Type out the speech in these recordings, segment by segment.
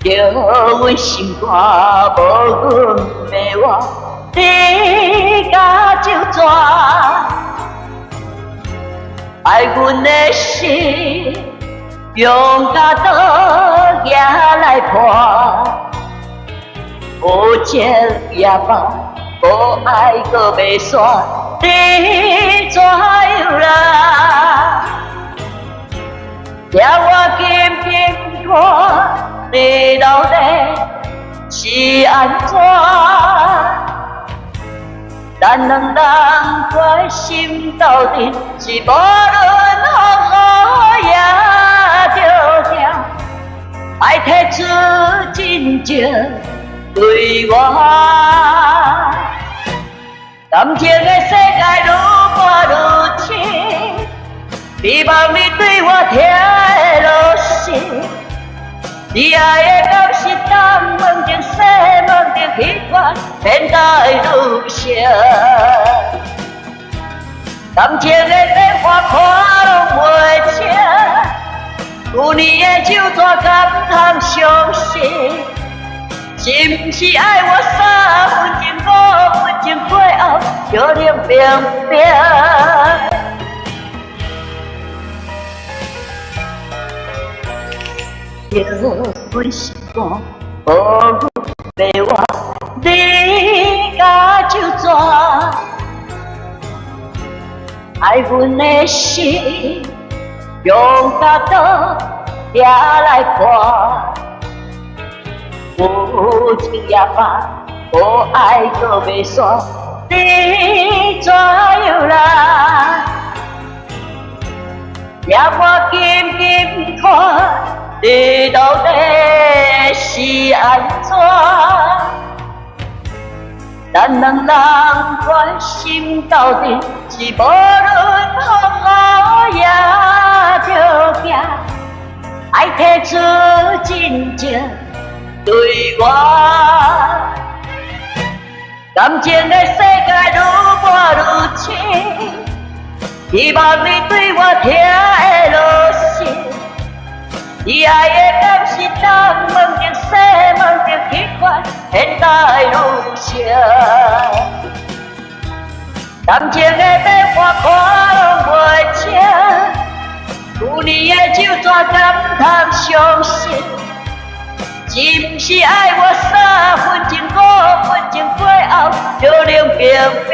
叫阮心肝无阮的我，你甲就怎？爱阮的心，用甲刀举来破，无情也罢，无爱搁袂煞，你怎样啦？叫我紧紧看，你到底是安怎？咱两人关心到底是无论风雨也着行，爱提出真情对我。感情的世界愈磨愈深，希望你对我听的落实。你爱的敢是东问情西问情，彼款现在愈成。感情的变化看拢袂清，有年的手纸敢通相信？是不是爱我3分情5分情过后，就冷冰冰？叫阮心肝无阮的我，你甲就怎？爱阮的心，用甲刀掠来破，无情也罢，无爱搁袂煞，你怎样啦？叫我紧紧看，你到底是安怎？咱两人关心到底是无论风雨也着行，爱提出真情对我。感情的世界愈磨愈深，希望你对我听的落实。你爱的敢是东问情西问情，彼款现在愈成。感情的变化看拢袂清，有年的手纸敢通相信？是不是爱我3分情5分情过后，就冷冰冰？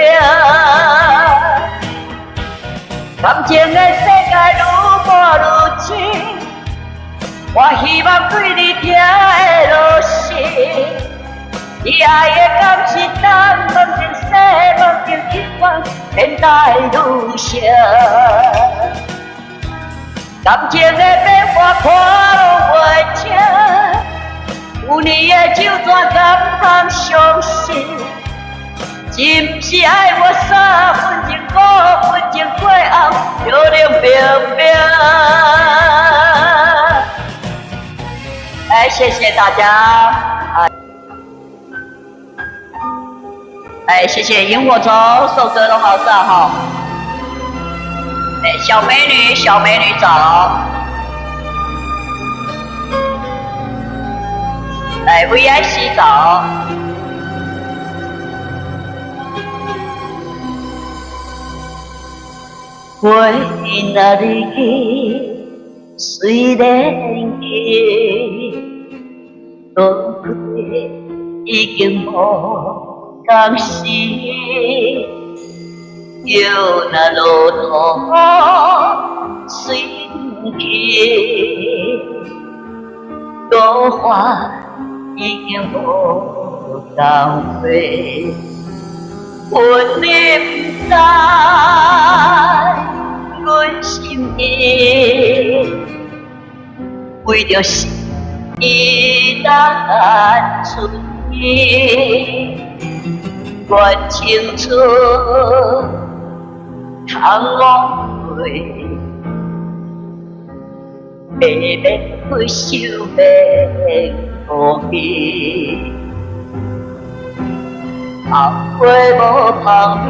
感情的世界愈磨愈深，我希望对你听的落实。你爱的敢是东问情西问情，彼款现在愈成。感情的变化看拢袂清，有年的手纸敢通相信？是不是爱我3分情5分情过后，就冷冰冰？谢谢大家，谢谢萤火虫，首歌都好赞哈。小美女早。VIC 早。为哪里去？虽然去。多亏已经无当时，叫那路途随去，多花已经无当回，阮你不知阮心意，为着伊单纯意，阮青春通枉费，袂免去受免苦悲。红花无芳味，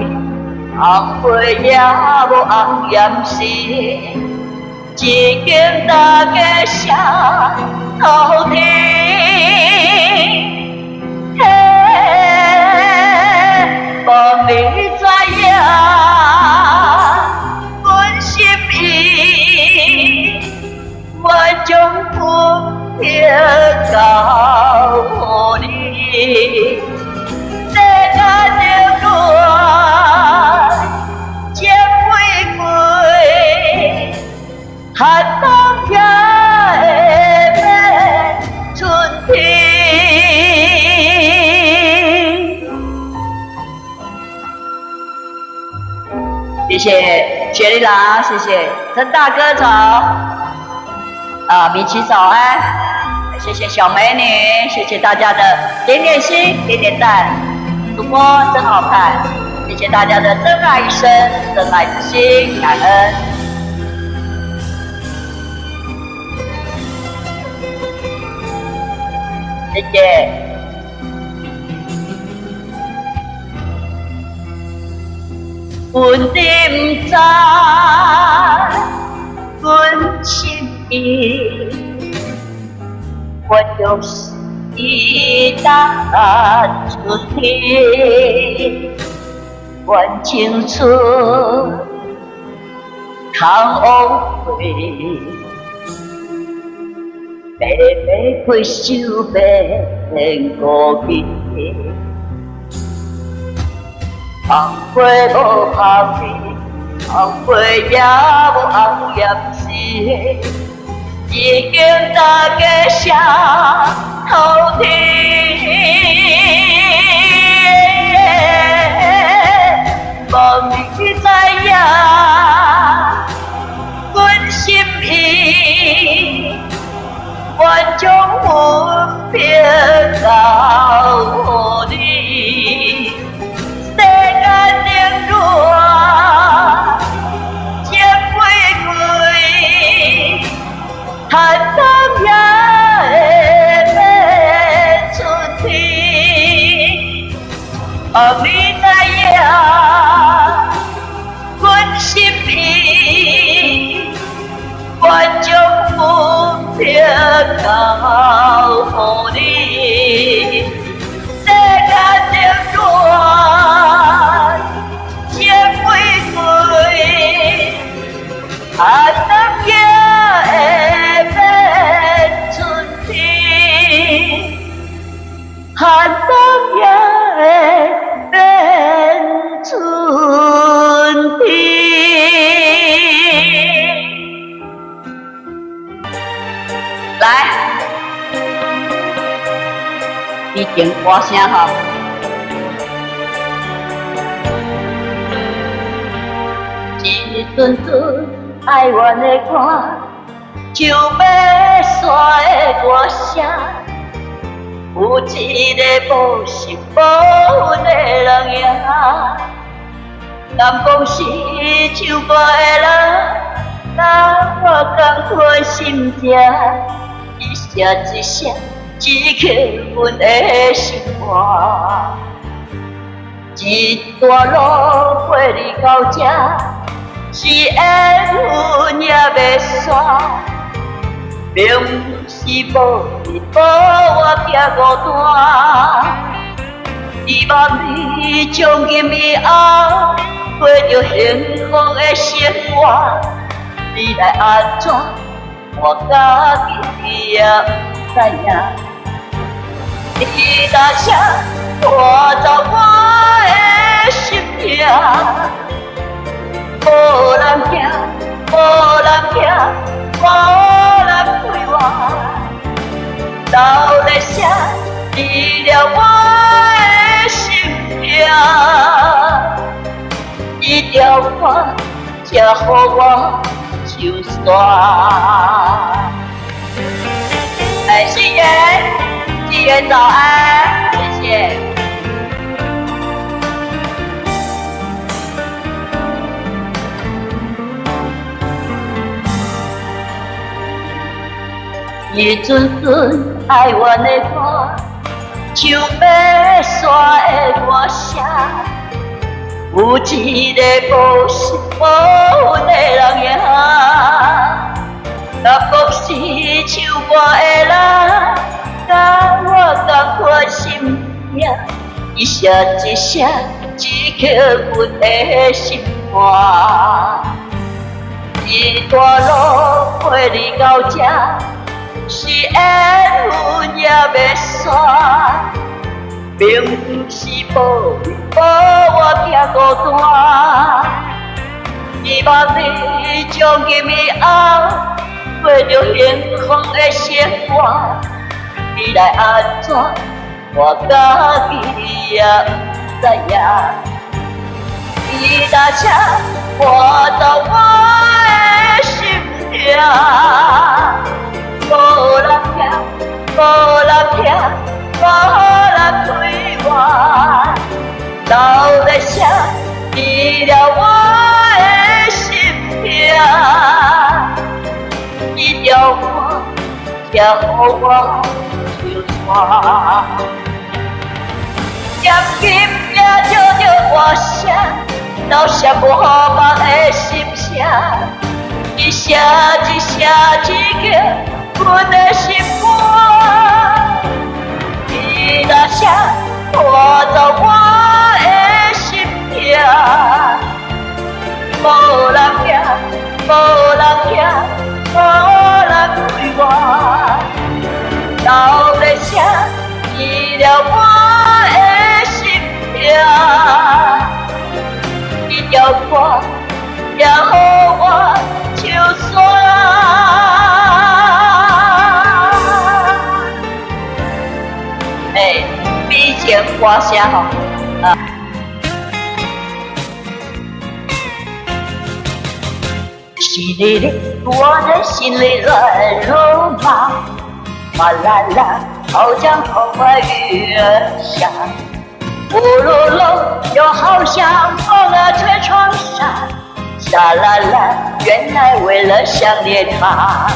红花也无红颜色，一经大家写。头天嘿，无你知影，阮心意，我将分别交予你。世间冷暖，渐飞飞，寒冬也会变春天。谢谢雪莉郎，谢谢陈大哥早，米奇早安，谢谢小美女，谢谢大家的点点心、点点赞，主播真好看，谢谢大家的真爱一生、真爱之心，感恩。谢谢。阮你不知，阮心意，我就是等春天，阮青春空枉费，白白开手变孤僻。红花无香味，红花也无红叶丝，已经大家声偷听。无你知影，阮心意，我将分别交予你。世间冷暖，渐飞飞，寒冬也会变春天。你知影，阮心意，我将分别交予你。世间冷暖，渐飞飞，寒冬也会变春天，寒冬也会变春天。来，你点歌声哈。一阵阵爱怨的歌，像要煞的歌声。有一个无心无魂的人影，敢讲是唱歌的人，甲我同款心情，一声一声指起阮的心肝。一段路陪你到这，是缘分也袂散。明是无你无我行孤单，希望你从今以后过着幸福的生活。你来安怎，我家己也不知影。你大声拖走我的心痛，无人听，无人听，无人陪我。流泪声治疗我的心痛，一条歌才予我唱煞。思源，思源早安，谢谢。一阵阵爱怨的歌，像要煞的歌声。有一个无心无魂的人影，若讲是唱歌的人，甲感我心命，一声一声刺激阮的心肝。一段路陪你到这，是缘分也要散，并不是保我行孤单。希望你从今以后过着幸福的生活，你来安怎，我家己也不知影。你若车看到我的心痛，无人听，无人听，无人对我，留在谁治疗我的心痛？一条歌也予我唱山，念经也照着我声。留下无望的心声，一声一声刺激阮的心肝。你若声看到我的心痛，无人听，无人听，无人对我，留在声治疗我的心痛。一条歌也予我唱山。比前歌声吼，是你我的心里乱如麻，哗啦啦，好像风花雨儿下。呼噜噜，又好像风儿吹窗纱，沙啦啦，原来为了想念他。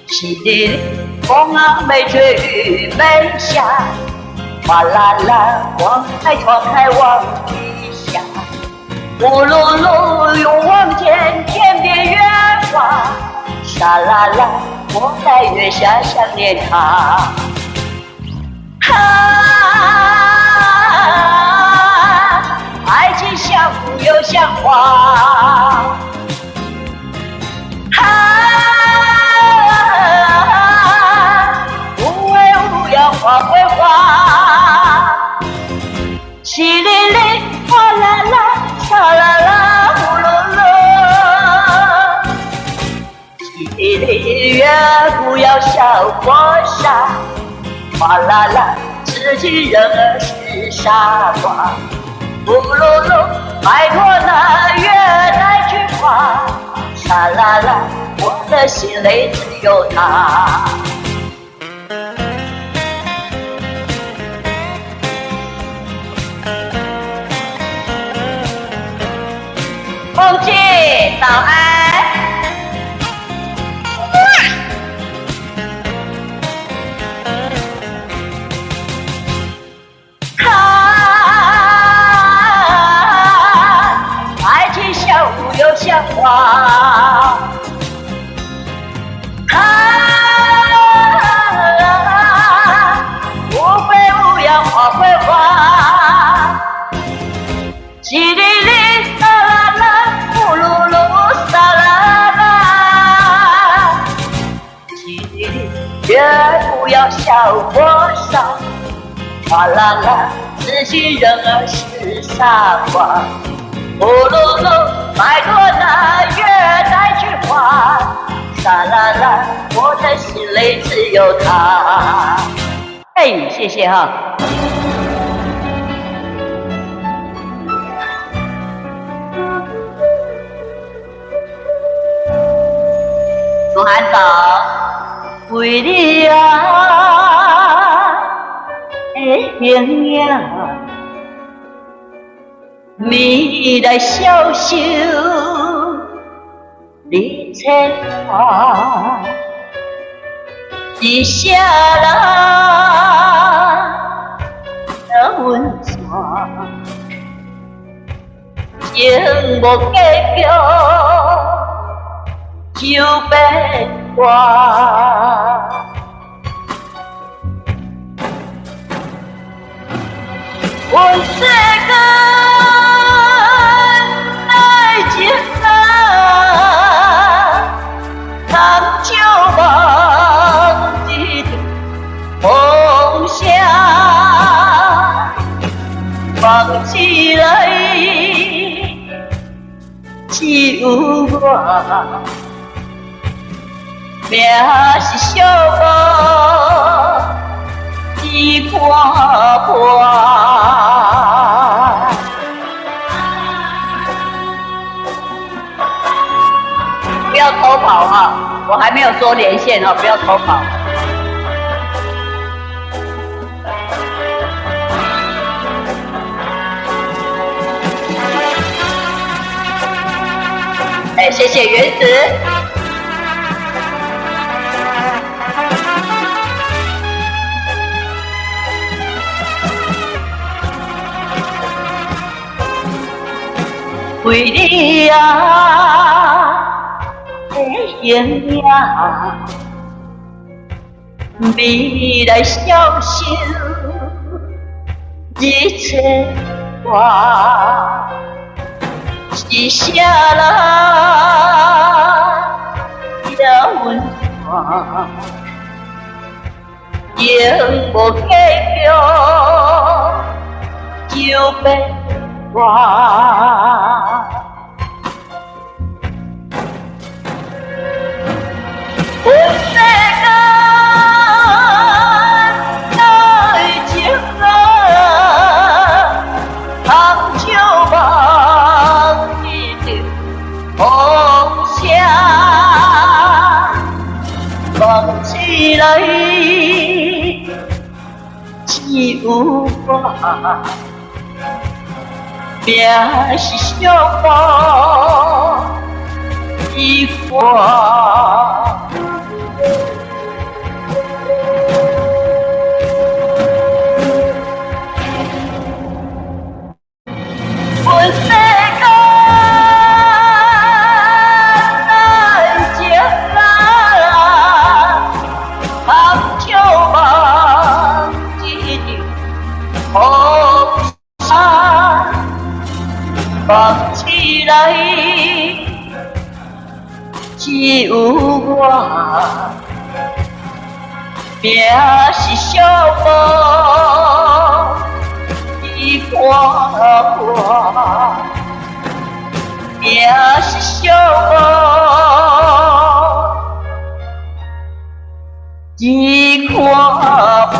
是你风啊没吹雨没下，哗啦啦，我开窗开往地下。呼噜噜，又望见天边月华，沙啦啦，我在月下想念他。爱情像雾又像花，无为无恙花会花，淅沥沥，哗啦啦，沙啦啦，呼噜噜，淅沥沥，月不要笑我傻，哗啦啦，痴情人儿是傻瓜。呼噜噜，拜托那月来菊花，沙啦啦，我的心里只有他。梦姐，早安。又像花，无非无恙花会花，淅沥沥，沙啦啦，呼噜噜，沙啦啦，淅沥沥，月不要笑我傻，哗啦啦，痴情人儿是傻瓜。呼噜噜，拜托那月来菊花，沙啦啦，我的心里只有他。谢谢哈。罗汉岛，为你啊，形影。你来消受你切花，一声人的温泉，情无结局就变卦。阮世间爱情啊，难照望一场梦声，梦起来只有我，命是寂寞。一破破，不要偷跑哈！我还没有说连线哦，不要偷跑。哎，谢谢原子。为你啊的形影，未来消受一切话，是啥人也温暖，永无结局就变我。阮世间爱情啊，通照望一场梦声，梦起来只有我。命是寂寞一块。阮世间爱情啊，通照望一场梦声。梦起来只有我，命是寂寞一块块，命是寂寞一块块。